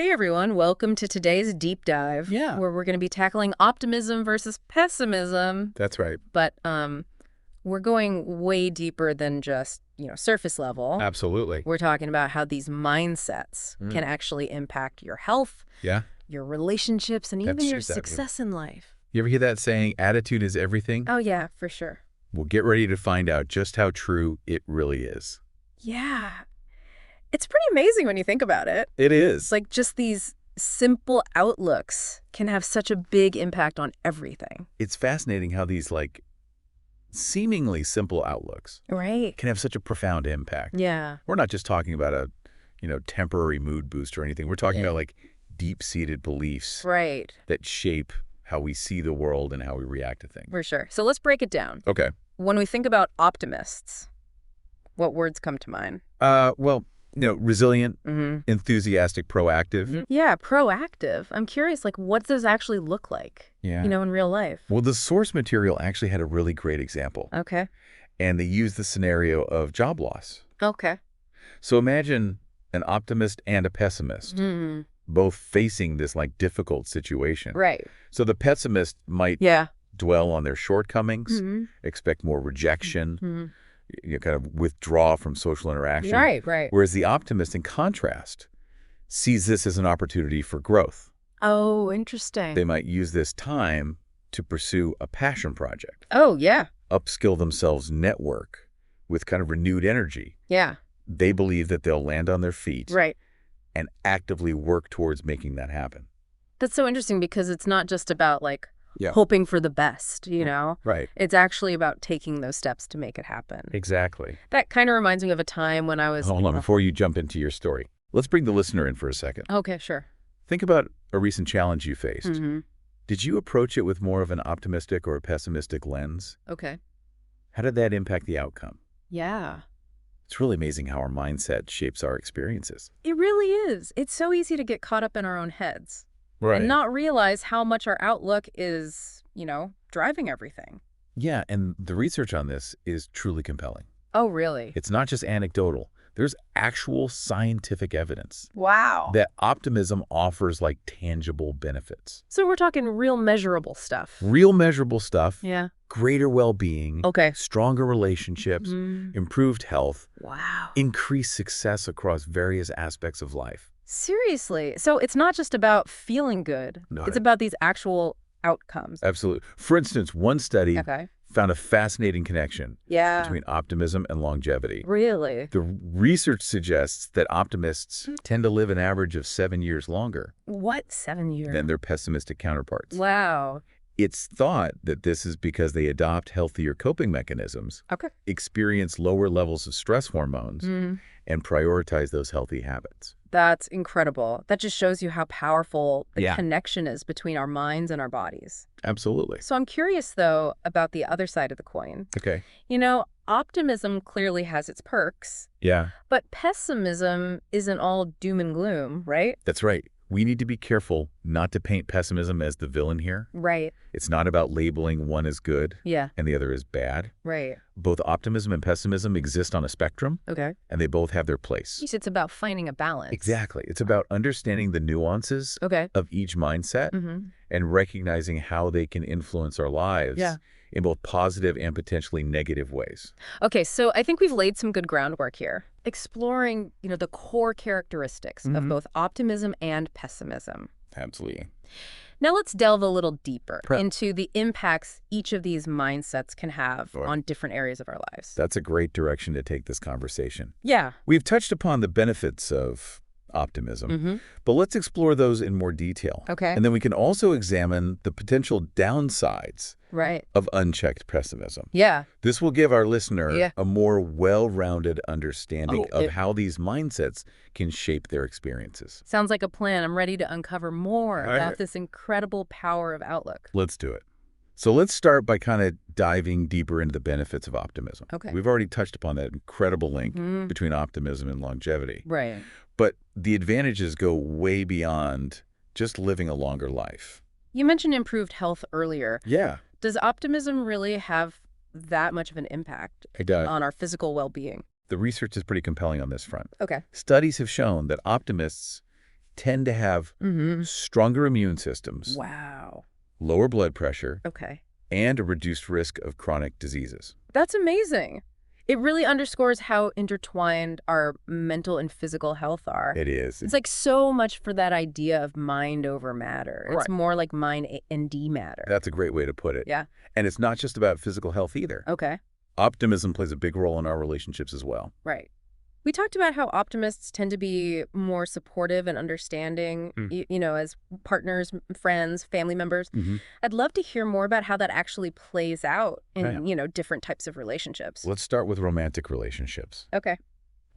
Hey everyone, welcome to today's deep dive. Yeah. Where we're going to be tackling optimism versus pessimism. That's right. But we're going way deeper than just, surface level. Absolutely. We're talking about how these mindsets can actually impact your health, Yeah. your relationships, and even That's your exactly. success in life. You ever hear that saying, attitude is everything? Oh yeah, for sure. Well, get ready to find out just how true it really is. Yeah. It's pretty amazing when you think about it. It is. It's like just these simple outlooks can have such a big impact on everything. It's fascinating how these, seemingly simple outlooks Right. can have such a profound impact. Yeah. We're not just talking about a, temporary mood boost or anything. We're talking Yeah. about, deep-seated beliefs Right. that shape how we see the world and how we react to things. For sure. So let's break it down. Okay. When we think about optimists, what words come to mind? Resilient, Mm-hmm. enthusiastic, proactive. Yeah, proactive. I'm curious, what does actually look like, Yeah. in real life? Well, the source material actually had a really great example. Okay. And they used the scenario of job loss. Okay. So imagine an optimist and a pessimist, Mm. both facing this difficult situation. Right. So the pessimist might Yeah. dwell on their shortcomings, Mm-hmm. expect more rejection, Mm-hmm. kind of withdraw from social interaction. Right, right. Whereas the optimist, in contrast, sees this as an opportunity for growth. Oh, interesting. They might use this time to pursue a passion project, Oh, yeah. upskill themselves, network with kind of renewed energy. Yeah. They believe that they'll land on their feet Right. and actively work towards making that happen. That's so interesting because it's not just about, Yeah. hoping for the best, Right. It's actually about taking those steps to make it happen. Exactly. That kind of reminds me of a time when I was... Hold on, before you jump into your story, let's bring the listener in for a second. Okay, sure. Think about a recent challenge you faced. Mm-hmm. Did you approach it with more of an optimistic or a pessimistic lens? Okay. How did that impact the outcome? Yeah. It's really amazing how our mindset shapes our experiences. It really is. It's so easy to get caught up in our own heads Right. and not realize how much our outlook is, driving everything. Yeah, and the research on this is truly compelling. Oh, really? It's not just anecdotal. There's actual scientific evidence Wow. that optimism offers tangible benefits. So we're talking real measurable stuff. Real measurable stuff, Yeah. greater well-being, Okay. stronger relationships, Mm. improved health, Wow. increased success across various aspects of life. Seriously. So it's not just about feeling good. No, It's about these actual outcomes. Absolutely. For instance, one study Okay. found a fascinating connection Yeah. between optimism and longevity. Really? The research suggests that optimists tend to live an average of 7 years longer What? 7 years? than their pessimistic counterparts. Wow. It's thought that this is because they adopt healthier coping mechanisms, Okay. experience lower levels of stress hormones, and prioritize those healthy habits. That's incredible. That just shows you how powerful the Yeah. connection is between our minds and our bodies. Absolutely. So I'm curious, though, about the other side of the coin. Okay. Optimism clearly has its perks, Yeah, but pessimism isn't all doom and gloom, right? that's right. We need to be careful not to paint pessimism as the villain here. Right. It's not about labeling one as good Yeah. and the other as bad. Right. Both optimism and pessimism exist on a spectrum, Okay. and they both have their place. It's about finding a balance. Exactly. It's about understanding the nuances Okay. of each mindset Mm-hmm. and recognizing how they can influence our lives Yeah. in both positive and potentially negative ways. Okay, so I think we've laid some good groundwork here, exploring, the core characteristics of both optimism and pessimism. Absolutely. Now let's delve a little deeper Prep. into the impacts each of these mindsets can have Sure. on different areas of our lives. That's a great direction to take this conversation. Yeah. We've touched upon the benefits of optimism, Mm-hmm. but let's explore those in more detail. Okay. And then we can also examine the potential downsides Right. of unchecked pessimism. Yeah. This will give our listener Yeah. a more well-rounded understanding Oh, of how these mindsets can shape their experiences. Sounds like a plan. I'm ready to uncover more All right. about this incredible power of outlook. Let's do it. So let's start by kind of diving deeper into the benefits of optimism. Okay. We've already touched upon that incredible link Mhm. between optimism and longevity. Right. But the advantages go way beyond just living a longer life. You mentioned improved health earlier. Yeah. Does optimism really have that much of an impact on our physical well-being? The research is pretty compelling on this front. Okay. Studies have shown that optimists tend to have stronger immune systems, Wow. lower blood pressure, Okay. and a reduced risk of chronic diseases. That's amazing. It really underscores how intertwined our mental and physical health are. It is. It's like so much for that idea of mind over matter. It's Right. more like mind and D matter. That's a great way to put it. Yeah. And it's not just about physical health either. Okay. Optimism plays a big role in our relationships as well. Right. We talked about how optimists tend to be more supportive and understanding, as partners, friends, family members. I'd love to hear more about how that actually plays out in, different types of relationships. Let's start with romantic relationships. Okay.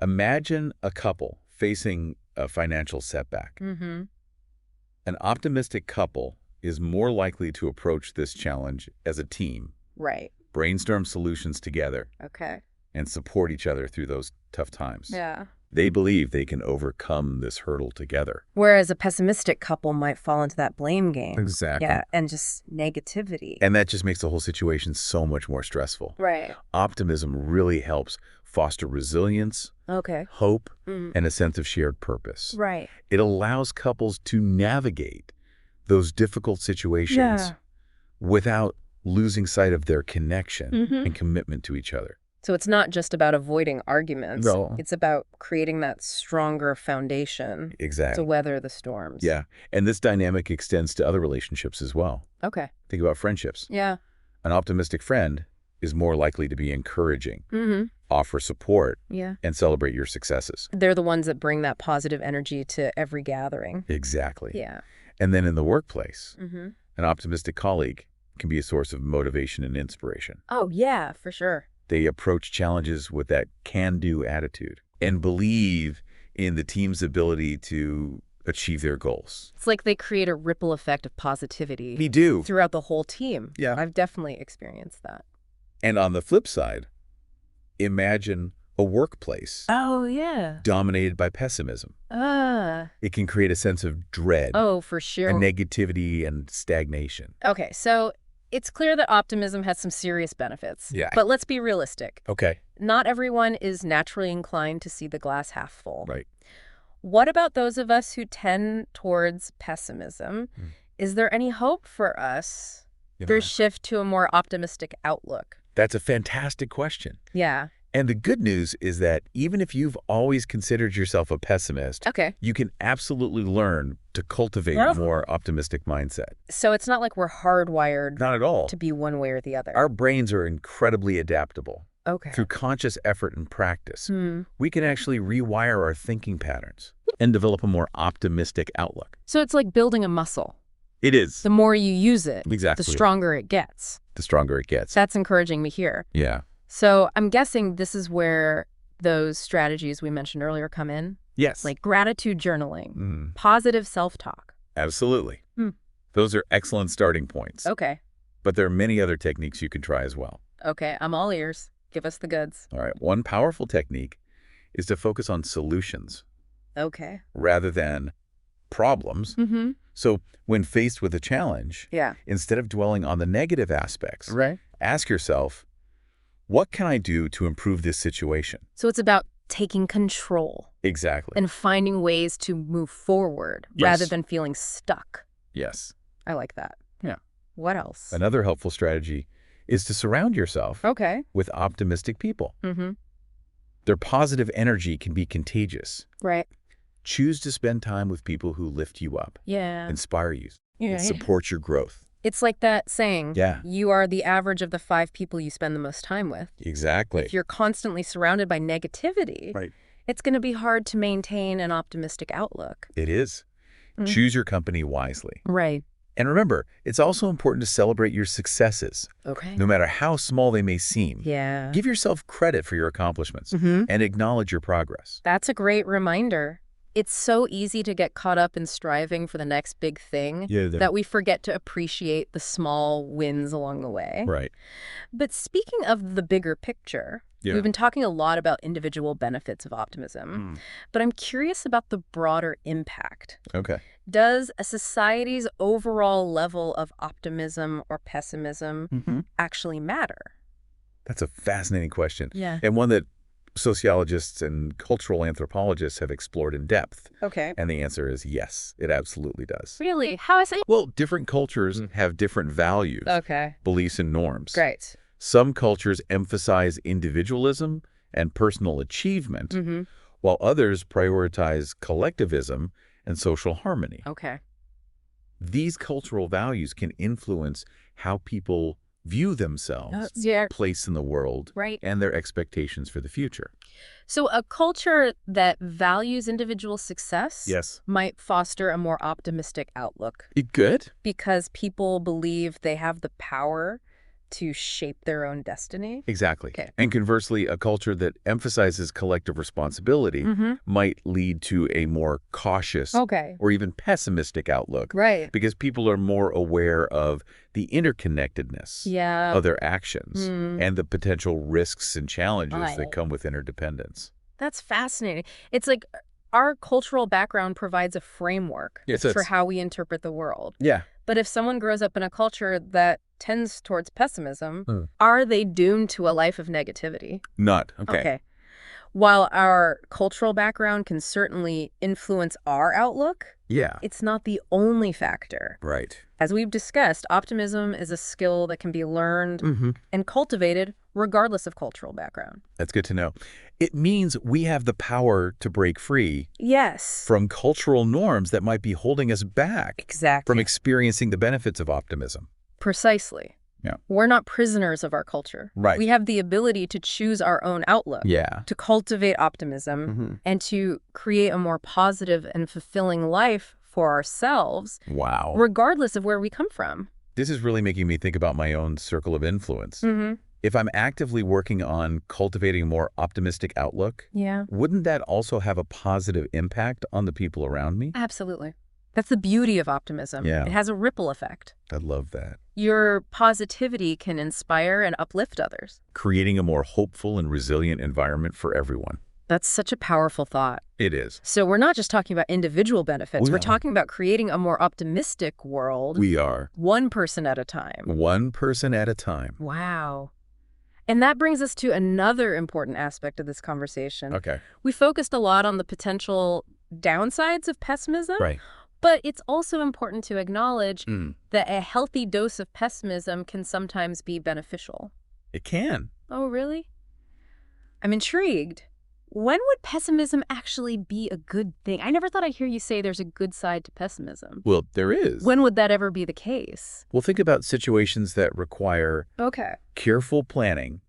Imagine a couple facing a financial setback. An optimistic couple is more likely to approach this challenge as a team, Right. brainstorm solutions together, Okay. and support each other through those tough times. Yeah. They believe they can overcome this hurdle together. Whereas a pessimistic couple might fall into that blame game. Exactly. Yeah, and just negativity. And that just makes the whole situation so much more stressful. Right. Optimism really helps foster resilience, Okay. hope, and a sense of shared purpose. Right. It allows couples to navigate those difficult situations without losing sight of their connection and commitment to each other. So it's not just about avoiding arguments. No. It's about creating that stronger foundation Exactly. to weather the storms. Yeah. And this dynamic extends to other relationships as well. Okay. Think about friendships. Yeah. An optimistic friend is more likely to be encouraging, offer support, Yeah. and celebrate your successes. They're the ones that bring that positive energy to every gathering. Exactly. Yeah. And then in the workplace, an optimistic colleague can be a source of motivation and inspiration. Oh, yeah, for sure. They approach challenges with that can-do attitude and believe in the team's ability to achieve their goals. It's like they create a ripple effect of positivity We do. throughout the whole team. Yeah. I've definitely experienced that. And on the flip side, imagine a workplace Oh, yeah. dominated by pessimism. It can create a sense of dread, Oh, for sure. and negativity and stagnation. Okay, so it's clear that optimism has some serious benefits. Yeah. But let's be realistic. Okay. Not everyone is naturally inclined to see the glass half full. Right. What about those of us who tend towards pessimism? Is there any hope for us for a shift to a more optimistic outlook? That's a fantastic question. Yeah. And the good news is that even if you've always considered yourself a pessimist, Okay. you can absolutely learn to cultivate a more optimistic mindset. So it's not like we're hardwired Not at all. to be one way or the other. Our brains are incredibly adaptable. Okay. Through conscious effort and practice, we can actually rewire our thinking patterns and develop a more optimistic outlook. So it's like building a muscle. It is. The more you use it, Exactly. the stronger it gets. The stronger it gets. That's encouraging to hear. Yeah. So I'm guessing this is where those strategies we mentioned earlier come in, Yes. like gratitude journaling, positive self-talk. Absolutely. Those are excellent starting points. Okay. But there are many other techniques you can try as well. Okay, I'm all ears. Give us the goods. All right. One powerful technique is to focus on solutions Okay. rather than problems. So when faced with a challenge, Yeah. instead of dwelling on the negative aspects, Right. ask yourself, what can I do to improve this situation? So it's about taking control Exactly. and finding ways to move forward Yes. rather than feeling stuck. Yes. I like that. Yeah. What else? Another helpful strategy is to surround yourself Okay. with optimistic people. Their positive energy can be contagious. Right. Choose to spend time with people who lift you up, Yeah. inspire you, Yeah. and support your growth. It's like that saying, Yeah. you are the average of the 5 people you spend the most time with. Exactly. If you're constantly surrounded by negativity, Right. it's going to be hard to maintain an optimistic outlook. It is. Choose your company wisely. Right. And remember, it's also important to celebrate your successes, Okay. no matter how small they may seem. Yeah. Give yourself credit for your accomplishments and acknowledge your progress. That's a great reminder. It's so easy to get caught up in striving for the next big thing that we forget to appreciate the small wins along the way. Right. But speaking of the bigger picture, we've been talking a lot about individual benefits of optimism, but I'm curious about the broader impact. Okay. Does a society's overall level of optimism or pessimism actually matter? That's a fascinating question. Yeah. And one that sociologists and cultural anthropologists have explored in depth. Okay. And the answer is yes, it absolutely does. Really? How is it? Well, different cultures have different values, beliefs, and norms. Great. Some cultures emphasize individualism and personal achievement, while others prioritize collectivism and social harmony. Okay. These cultural values can influence how people view themselves, place in the world, and their expectations for the future. So a culture that values individual success might foster a more optimistic outlook. It could. Because people believe they have the power to shape their own destiny? Exactly. Okay. And conversely, a culture that emphasizes collective responsibility might lead to a more cautious or even pessimistic outlook. Right. Because people are more aware of the interconnectedness of their actions and the potential risks and challenges that come with interdependence. That's fascinating. It's like our cultural background provides a framework for how we interpret the world. Yeah. But if someone grows up in a culture that tends towards pessimism, are they doomed to a life of negativity? Not. Okay. While our cultural background can certainly influence our outlook, it's not the only factor. Right. As we've discussed, optimism is a skill that can be learned and cultivated regardless of cultural background. That's good to know. It means we have the power to break free from cultural norms that might be holding us back from experiencing the benefits of optimism. Precisely. Yeah. We're not prisoners of our culture. Right. We have the ability to choose our own outlook, to cultivate optimism, and to create a more positive and fulfilling life for ourselves, regardless of where we come from. This is really making me think about my own circle of influence. If I'm actively working on cultivating a more optimistic outlook, wouldn't that also have a positive impact on the people around me? Absolutely. That's the beauty of optimism. Yeah. It has a ripple effect. I love that. Your positivity can inspire and uplift others, creating a more hopeful and resilient environment for everyone. That's such a powerful thought. It is. So we're not just talking about individual benefits. We're talking about creating a more optimistic world. We are. One person at a time. One person at a time. Wow. And that brings us to another important aspect of this conversation. Okay. We focused a lot on the potential downsides of pessimism. Right. But it's also important to acknowledge that a healthy dose of pessimism can sometimes be beneficial. It can. Oh, really? I'm intrigued. When would pessimism actually be a good thing? I never thought I'd hear you say there's a good side to pessimism. Well, there is. When would that ever be the case? Well, think about situations that require careful planning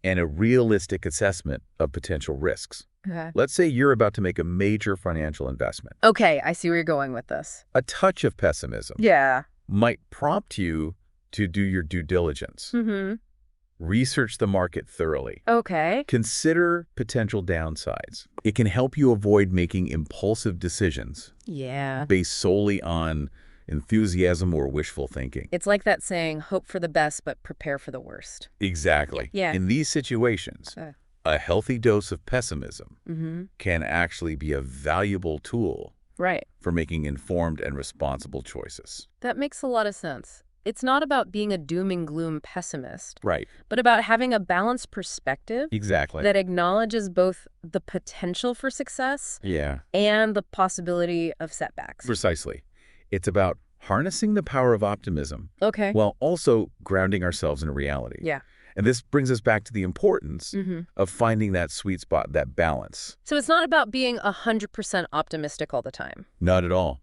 and a realistic assessment of potential risks. Let's say you're about to make a major financial investment. Okay, I see where you're going with this. A touch of pessimism might prompt you to do your due diligence. Research the market thoroughly. Consider potential downsides. It can help you avoid making impulsive decisions based solely on enthusiasm or wishful thinking. It's like that saying, hope for the best, but prepare for the worst. Exactly. In these situations, a healthy dose of pessimism can actually be a valuable tool for making informed and responsible choices. That makes a lot of sense. It's not about being a doom and gloom pessimist, right, but about having a balanced perspective that acknowledges both the potential for success and the possibility of setbacks. Precisely. It's about harnessing the power of optimism while also grounding ourselves in reality. And this brings us back to the importance of finding that sweet spot, that balance. So it's not about being 100% optimistic all the time. Not at all.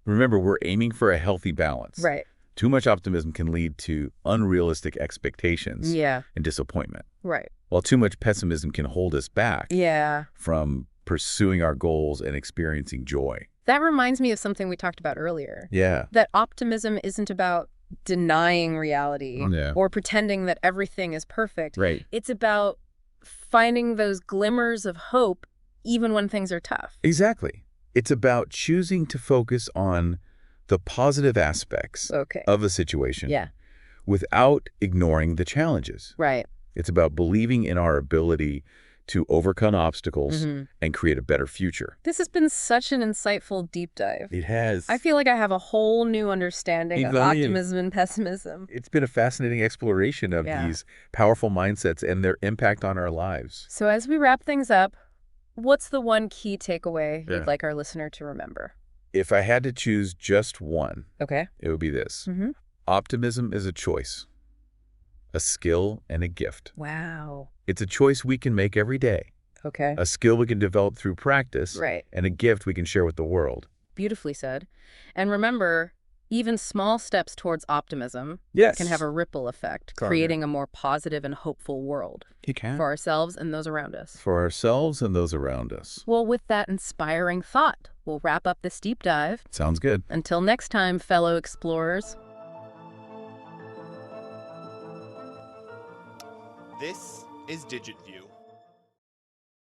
Remember, we're aiming for a healthy balance. Right. Too much optimism can lead to unrealistic expectations and disappointment. Right. While too much pessimism can hold us back from pursuing our goals and experiencing joy. That reminds me of something we talked about earlier. That optimism isn't about denying reality or pretending that everything is perfect. Right. It's about finding those glimmers of hope even when things are tough. Exactly. It's about choosing to focus on the positive aspects of a situation without ignoring the challenges. Right. It's about believing in our ability to overcome obstacles and create a better future. This has been such an insightful deep dive. It has. I feel like I have a whole new understanding of optimism and pessimism. It's been a fascinating exploration of these powerful mindsets and their impact on our lives. So as we wrap things up, what's the one key takeaway you'd like our listener to remember? If I had to choose just one, it would be this. Optimism is a choice, a skill, and a gift. Wow. It's a choice we can make every day. A skill we can develop through practice. And a gift we can share with the world. Beautifully said. And remember, even small steps towards optimism can have a ripple effect, creating a more positive and hopeful world. For ourselves and those around us. Well, with that inspiring thought, we'll wrap up this deep dive. Sounds good. Until next time, fellow explorers. This is DigitView.